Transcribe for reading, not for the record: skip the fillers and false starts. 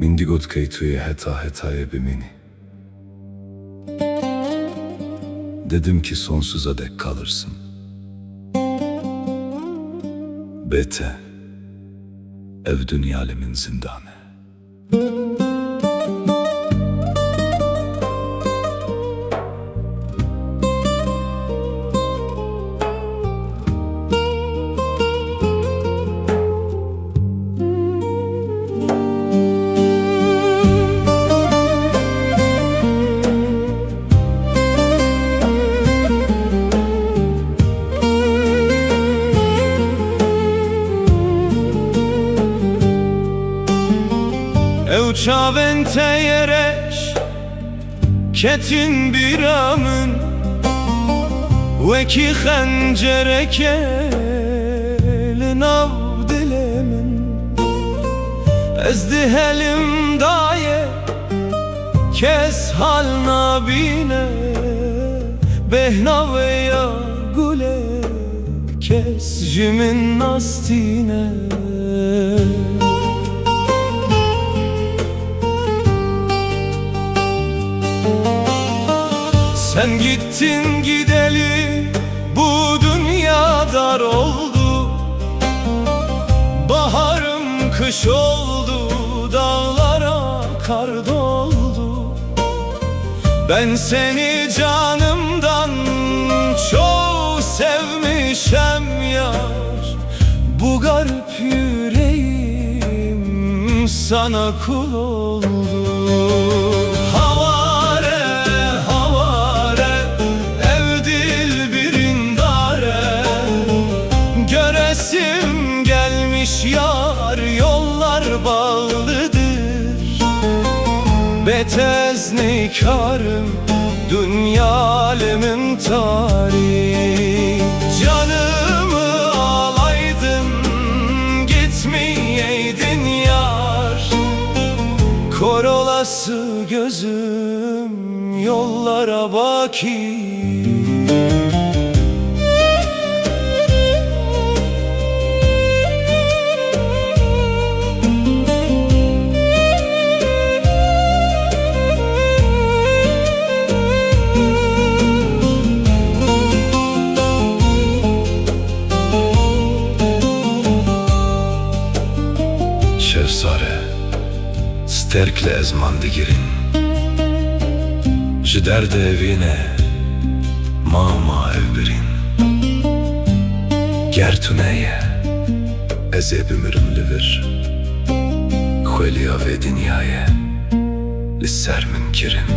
من دیگت کی توی hetaya bimini. Dedim ki sonsuza dek kalırsın. Bete, ev dünyalimin zindanı. Ev çavente yereş ketin biramın Veki xencere kelin av dilemin Ezdi helim daye kes hal nabine Behna ve ya gule kes jimin nastine Sen gittin gideli bu dünya dar oldu Baharım kış oldu dağlara kar doldu Ben seni canımdan çok sevmişem yar Bu garip yüreğim sana kul oldu Göresim gelmiş yar yollar bağlıdır Betez nikarım dünya alemin tarihi Canımı alaydın gitmeyeydin yar Kor olası gözüm yollara baki Şevsare, sterkle ezman digirin Ji derde evine, mama ev birin Ger tu neye, ez ê bimirim li vir Xweliya vê dinyayê li ser min kirin